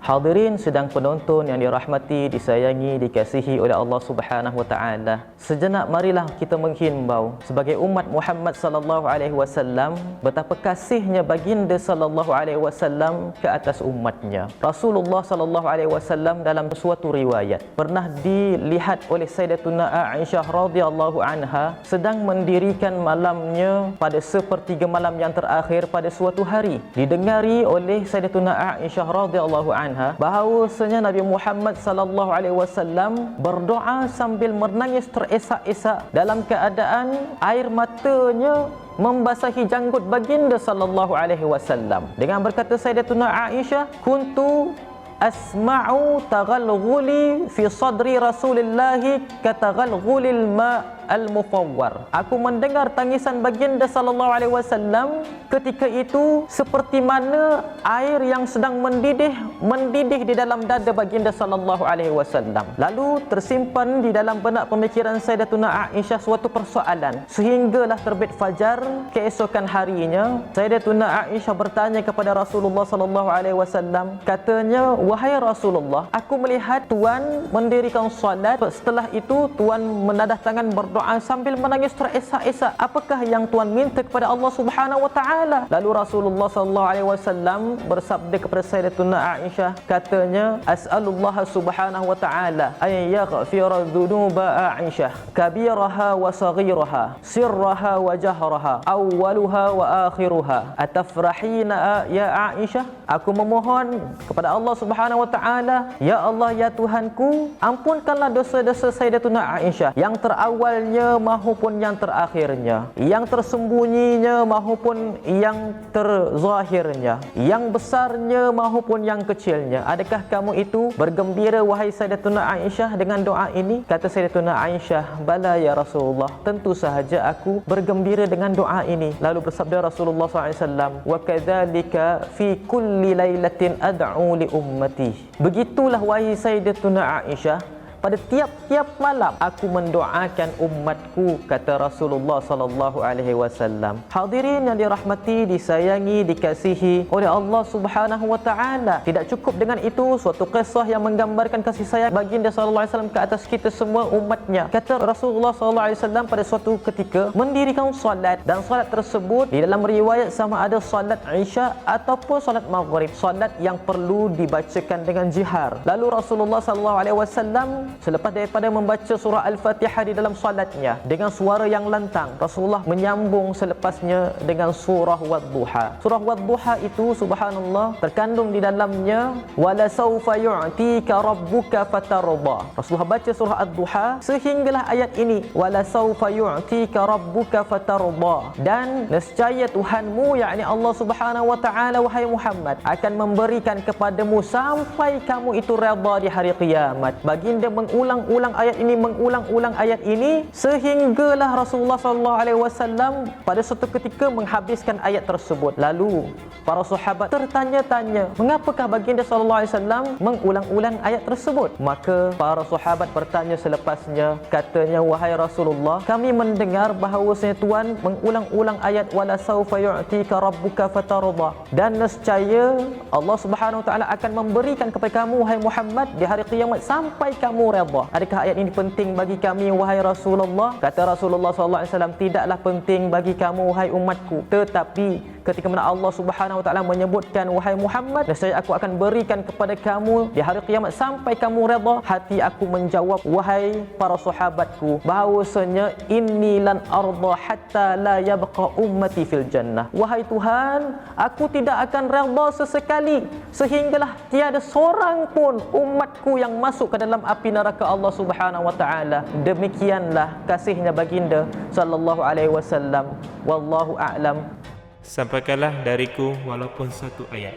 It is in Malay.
Hadirin sedang penonton yang dirahmati, disayangi, dikasihi oleh Allah Subhanahu wa taala. Sejenak marilah kita menghimbau sebagai umat Muhammad sallallahu alaihi wasallam betapa kasihnya baginda sallallahu alaihi wasallam ke atas umatnya. Rasulullah sallallahu alaihi wasallam dalam suatu riwayat pernah dilihat oleh Sayyidatuna Aisyah radhiyallahu anha sedang mendirikan malamnya pada sepertiga malam yang terakhir pada suatu hari. Didengari oleh Sayyidatuna Aisyah radhiyallahu anha bahawasanya Nabi Muhammad sallallahu alaihi wasallam berdoa sambil menangis teresak-esak dalam keadaan air matanya membasahi janggut baginda sallallahu alaihi wasallam. Dengan berkata Sayyidatuna Aisyah, kuntu asma'u taghalghuli fi sadri Rasulillah kataghalghulil ma' al-mufawwar. Aku mendengar tangisan baginda sallallahu alaihi wasallam ketika itu seperti mana air yang sedang mendidih di dalam dada baginda sallallahu alaihi wasallam. Lalu tersimpan di dalam benak pemikiran Sayyidatuna Aisyah suatu persoalan sehinggalah terbit fajar keesokan harinya. Sayyidatuna Aisyah bertanya kepada Rasulullah sallallahu alaihi wasallam, katanya, wahai Rasulullah, aku melihat tuan mendirikan solat, setelah itu tuan menadah tangan berdoa sambil menangis teresak-esak. Apakah yang tuan minta kepada Allah Subhanahu wa taala? Lalu Rasulullah sallallahu alaihi wasallam bersabda kepada Sayyidatuna Aisyah, katanya, as'alullah Subhanahu wa taala ay yaghfira dhunuba Aisyah kabiraha wa saghiraha sirraha wa jahraha awwaluha wa akhiruha atafrahina ya Aisyah. Aku memohon kepada Allah Subhanahu wa taala, ya Allah, ya Tuhanku, ampunkanlah dosa-dosa Sayyidatuna Aisyah yang terawalnya maupun yang terakhirnya, yang tersembunyinya maupun yang terzahirnya, yang besarnya maupun yang kecilnya. Adakah kamu itu bergembira wahai Sayyidatuna Aisyah dengan doa ini? Kata Sayyidatuna Aisyah, bala ya Rasulullah, tentu sahaja aku bergembira dengan doa ini. Lalu bersabda Rasulullah SAW, wa kadzalika fi kulli lailatin ad'u li ummati. Begitulah wahai Sayyidatuna Aisyah, pada tiap-tiap malam aku mendoakan umatku, kata Rasulullah sallallahu alaihi wasallam. Hadirin yang dirahmati, disayangi, dikasihi oleh Allah Subhanahu wa taala. Tidak cukup dengan itu, suatu kisah yang menggambarkan kasih sayang baginda sallallahu alaihi wasallam ke atas kita semua umatnya. Kata Rasulullah sallallahu alaihi wasallam pada suatu ketika mendirikan solat, dan solat tersebut di dalam riwayat sama ada solat Isya ataupun solat Maghrib, solat yang perlu dibacakan dengan jihar. Lalu Rasulullah sallallahu alaihi wasallam selepas daripada membaca surah Al-Fatihah di dalam solatnya dengan suara yang lantang, Rasulullah menyambung selepasnya dengan surah Wadduha. Surah Wadduha itu subhanallah terkandung di dalamnya wala saufa yu'tika rabbuka fatarda. Rasulullah baca surah Ad-Duha sehinggalah ayat ini, wala saufa yu'tika rabbuka fatarda, dan nescaya Tuhanmu, yakni Allah Subhanahu wa taala, wahai Muhammad, akan memberikan kepadamu sampai kamu itu redha di hari kiamat. Baginda mengulang-ulang ayat ini sehinggalah Rasulullah sallallahu alaihi wasallam pada suatu ketika menghabiskan ayat tersebut. Lalu para sahabat tertanya-tanya, mengapakah baginda sallallahu alaihi wasallam mengulang-ulang ayat tersebut? Maka para sahabat bertanya selepasnya, katanya, wahai Rasulullah, kami mendengar bahawasanya Tuhan mengulang-ulang ayat wala saufa yu'tika rabbuka fatarda, dan nescaya Allah Subhanahu wa taala akan memberikan kepada kamu wahai Muhammad di hari kiamat sampai kamu redha. Adakah ayat ini penting bagi kami wahai Rasulullah? Kata Rasulullah sallallahu alaihi wasallam, tidaklah penting bagi kamu wahai umatku, tetapi ketika mana Allah Subhanahu wa taala menyebutkan wahai Muhammad, nescaya aku akan berikan kepada kamu di hari kiamat sampai kamu redha, hati aku menjawab wahai para sahabatku bahawasanya inni lan arda hatta la yabqa ummati fil jannah. Wahai Tuhan, aku tidak akan redha sesekali sehinggalah tiada seorang pun umatku yang masuk ke dalam api neraka Allah Subhanahu wa taala. Demikianlah kasihnya baginda sallallahu alaihi wasallam. Wallahu a'lam. Sampaikanlah dariku walaupun satu ayat.